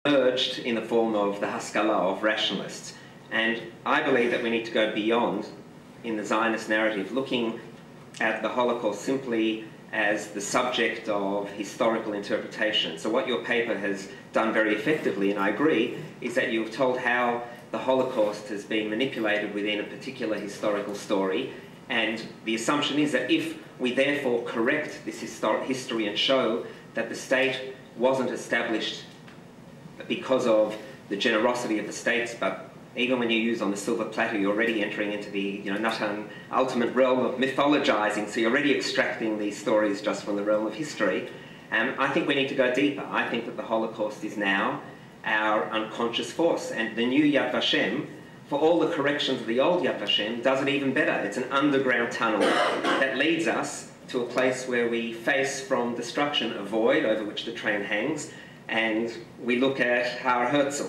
emerged in the form of the Haskalah, of rationalists. And I believe that we need to go beyond, in the Zionist narrative, looking at the Holocaust simply as the subject of historical interpretation. So what your paper has done very effectively, and I agree, is that you've told how the Holocaust has been manipulated within a particular historical story, and the assumption is that if we therefore correct this history and show that the state wasn't established because of the generosity of the states, but even when you use on the silver platter, you're already entering into the Natan ultimate realm of mythologizing, so you're already extracting these stories just from the realm of history. I think we need to go deeper. I think that the Holocaust is now our unconscious force, and the new Yad Vashem, for all the corrections of the old Yad Vashem, does it even better. It's an underground tunnel that leads us to a place where we face from destruction a void over which the train hangs, and we look at Har Herzl.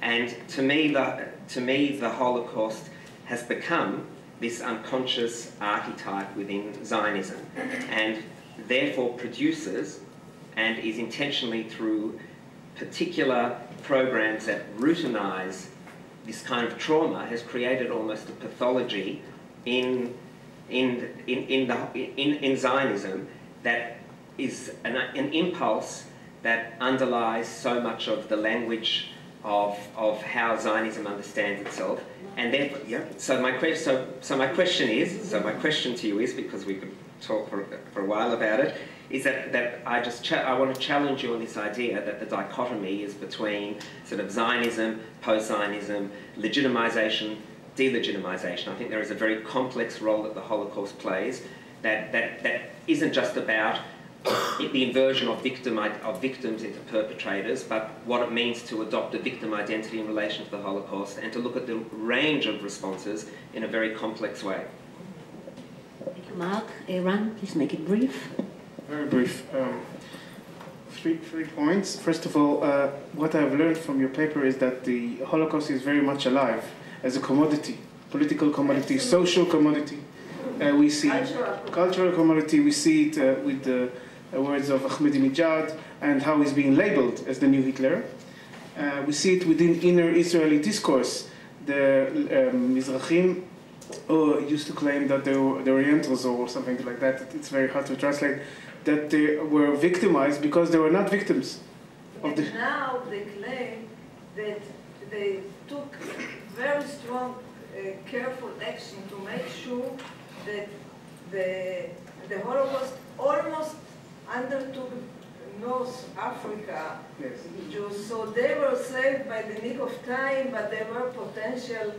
And to me, the Holocaust has become this unconscious archetype within Zionism, and therefore produces, and is intentionally through particular programs that routinize this kind of trauma, has created almost a pathology in Zionism that is an impulse that underlies so much of the language of how Zionism understands itself. And therefore, yeah. So my question to you is, because we could talk for a while about it, is that I want to challenge you on this idea that the dichotomy is between sort of Zionism, post-Zionism, legitimization, delegitimization. I think there is a very complex role that the Holocaust plays that isn't just about the inversion of victims into perpetrators, but what it means to adopt a victim identity in relation to the Holocaust, and to look at the range of responses in a very complex way. Thank you, Mark. Ran, please make it brief. Very brief. Three points. First of all, what I've learned from your paper is that the Holocaust is very much alive as a commodity, political commodity, social commodity. We see cultural commodity. We see it with the words of Ahmadinejad and how he's being labeled as the new Hitler. We see it within inner Israeli discourse. The Mizrahim used to claim that they were the Orientals or something like that. It's very hard to translate. That they were victimized because they were not victims. Now they claim that they took very strong, careful action to make sure that the Holocaust almost undertook North Africa. Yes. Jews. So they were saved by the nick of time, but they were potential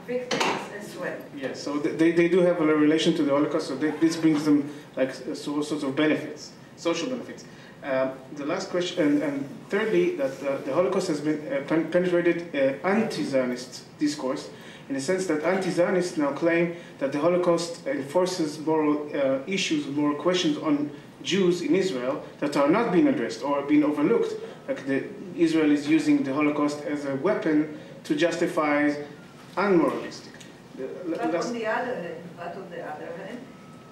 victims as well. Yes, so they do have a relation to the Holocaust, so this brings them like all sorts of benefits, social benefits. The last question, and thirdly, that the Holocaust has been penetrated anti-Zionist discourse, in the sense that anti-Zionists now claim that the Holocaust enforces moral issues, moral questions on Jews in Israel that are not being addressed or being overlooked. Like Israel is using the Holocaust as a weapon to justify unmoralistic. But on the other hand,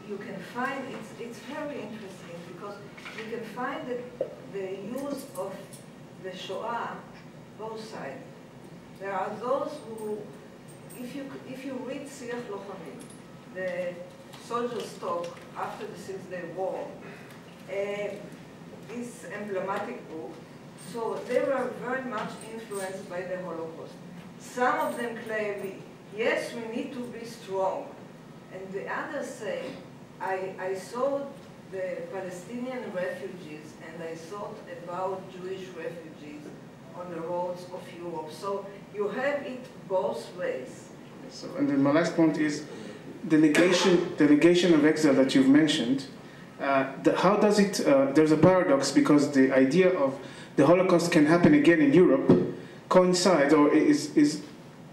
you can find, it's very interesting, because you can find that the use of the Shoah, both sides. There are those who, if you read Siach Lochamim, the soldiers' talk after the Six-Day War, this emblematic book, so they were very much influenced by the Holocaust. Some of them claim, yes, we need to be strong. And the others say, I saw the Palestinian refugees and I thought about Jewish refugees on the roads of Europe. So you have it both ways. So, and then my last point is the negation of exile that you've mentioned. How does it, there's a paradox, because the idea of the Holocaust can happen again in Europe coincides, or is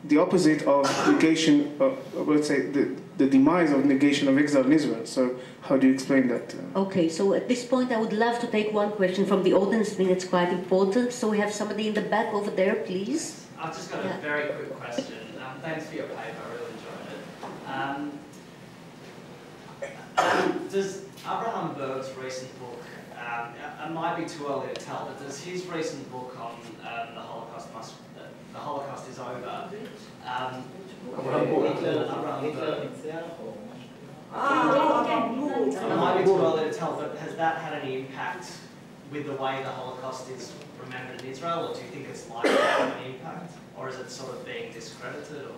the opposite of negation, let's say the demise of negation of exile in Israel. So how do you explain that? Okay, so at this point I would love to take one question from the audience. I think it's quite important. So we have somebody in the back over there, please. I've just got a very quick question. Thanks for your paper, I really enjoyed it. Does Abraham Berg's recent book, it might be too early to tell, but does his recent book on the is over. It might be too early to tell, but has that had any impact with the way the Holocaust is remembered in Israel, or do you think it's likely to have an impact? Or is it sort of being discredited? Or?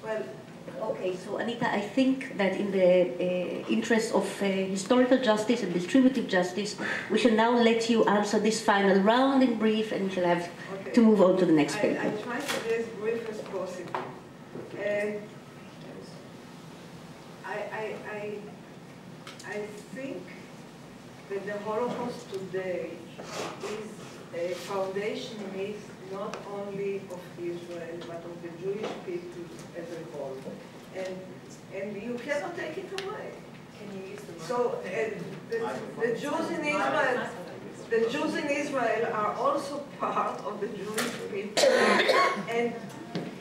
Well, Okay, so Anita, I think that in the interest of historical justice and distributive justice, we shall now let you answer this final round in brief, and we shall have okay. to move on to the next I paper. try to be as brief as possible. I think that the Holocaust today is a foundation myth not only of Israel, but of the Jewish people as a whole. And you cannot take it away. Can you use the mic? So the Jews in Israel are also part of the Jewish people. And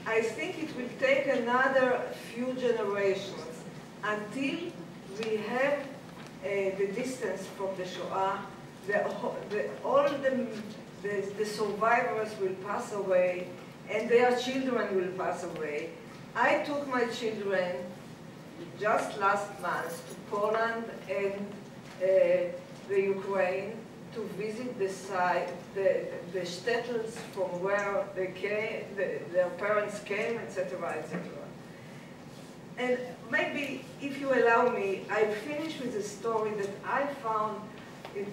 I think it will take another few generations until we have the distance from the Shoah. All the survivors will pass away, and their children will pass away. I took my children just last month to Poland and the Ukraine to visit the site, the shtetls from where they came, their parents came, etc., etc. And maybe, if you allow me, I finish with a story that I found it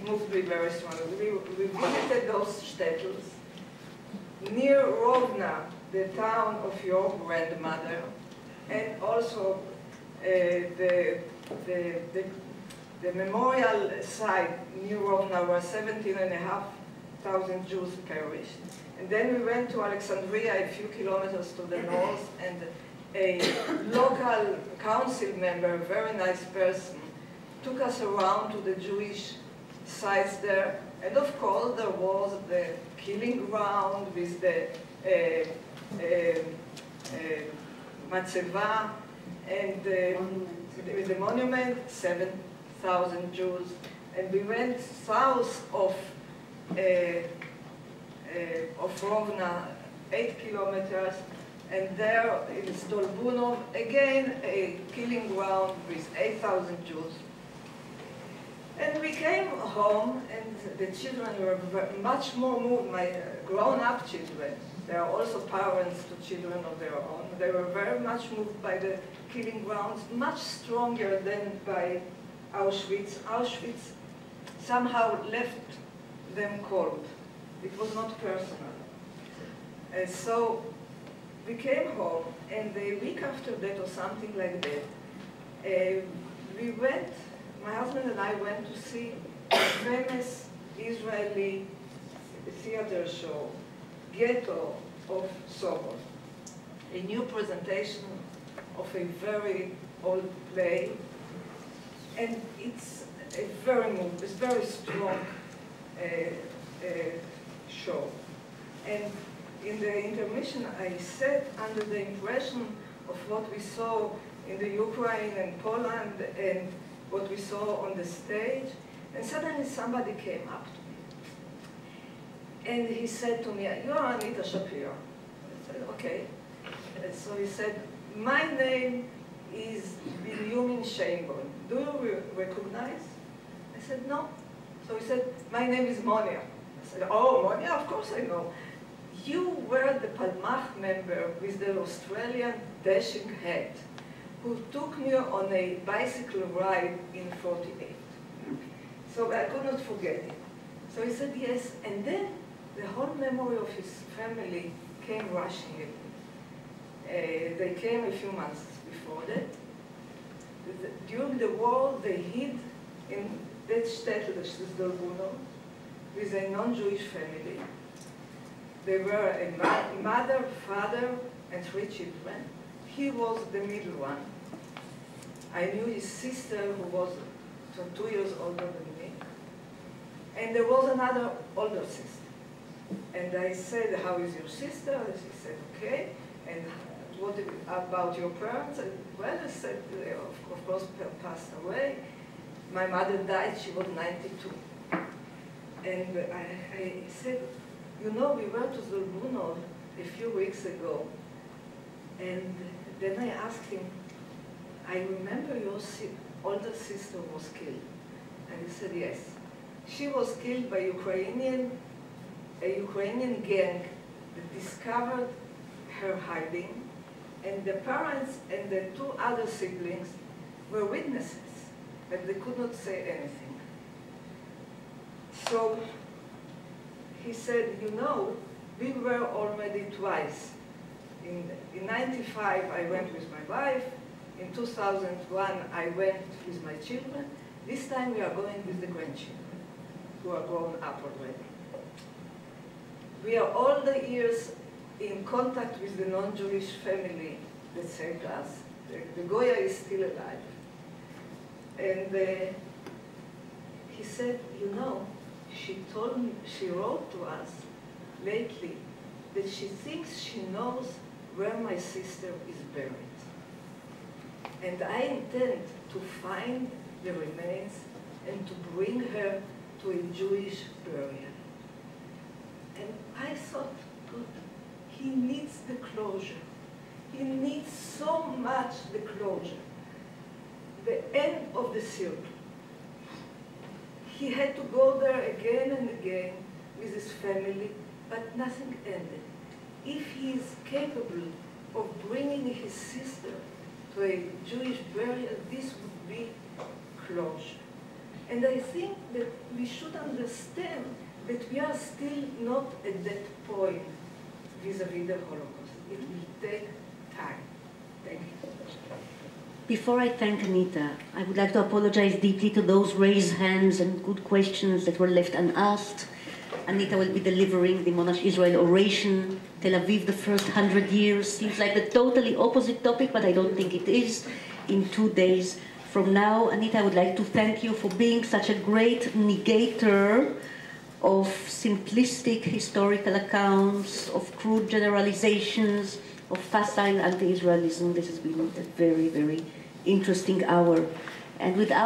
moved me very strongly. We visited those shtetls near Rovna, the town of your grandmother, and also the memorial site near Rovna where 17,500 Jews perished. And then we went to Alexandria, a few kilometers to the north, and a local council member, a very nice person, took us around to the Jewish sites there. And of course, there was the killing ground with the Matzeva and with the monument, 7,000 Jews. And we went south of Rovna, 8 kilometers, and there in Stolbunov, again, a killing ground with 8,000 Jews. And we came home, and the children were much more moved, my grown-up children. They are also parents to children of their own. They were very much moved by the killing grounds, much stronger than by Auschwitz. Auschwitz somehow left them cold. It was not personal. And so we came home, and the week after that, or something like that, we went, my husband and I went to see a famous Israeli theater show, Ghetto of Sobor, a new presentation of a very old play, and it's a very strong show. And in the intermission, I sat under the impression of what we saw in the Ukraine and Poland and what we saw on the stage, and suddenly somebody came up to me. And he said to me, "You're Anita Shapiro." I said, "Okay." And so he said, "My name is Binyamin Sheinborn. Do you recognize?" I said, "No." So he said, "My name is Monia." I said, "Oh, Monia, of course I know. You were the Palmach member with the Australian dashing hat who took me on a bicycle ride in '48. So I could not forget it. So he said yes, and then the whole memory of his family came rushing at me. They came a few months before that. During the war, they hid in that shtetl, the Stolbunov, with a non-Jewish family. They were a mother, father, and 3 children. He was the middle one. I knew his sister, who was 2 years older than me. And there was another older sister. And I said, "How is your sister?" And she said, "Okay." And what about your parents? And, well, I said, they of course passed away. My mother died, she was 92. And I said, "You know, we went to Stolbunov a few weeks ago, and then I asked him, I remember your older sister was killed. And he said, yes. She was killed by a Ukrainian gang that discovered her hiding, and the parents and the two other siblings were witnesses, but they could not say anything. So he said, you know, we were already twice. In 95, I went with my wife. In 2001, I went with my children. This time we are going with the grandchildren, who are grown up already. We are all the years in contact with the non-Jewish family that saved us. The Goya is still alive. And he said, you know, she wrote to us lately that she thinks she knows where my sister is buried. And I intend to find the remains and to bring her to a Jewish burial. And I thought, good, he needs the closure. He needs so much the closure. The end of the circle. He had to go there again and again with his family, but nothing ended. If he is capable of bringing his sister to a Jewish burial, this would be closure. And I think that we should understand that we are still not at that point vis-à-vis the Holocaust. It will take time. Thank you. Before I thank Anita, I would like to apologize deeply to those raised hands and good questions that were left unasked. Anita will be delivering the Monash Israel oration, Tel Aviv, the first 100 years. Seems like the totally opposite topic, but I don't think it is, in 2 days from now. Anita, I would like to thank you for being such a great negator of simplistic historical accounts, of crude generalizations, of facile anti-Israelism. This has been a very, very interesting hour. And without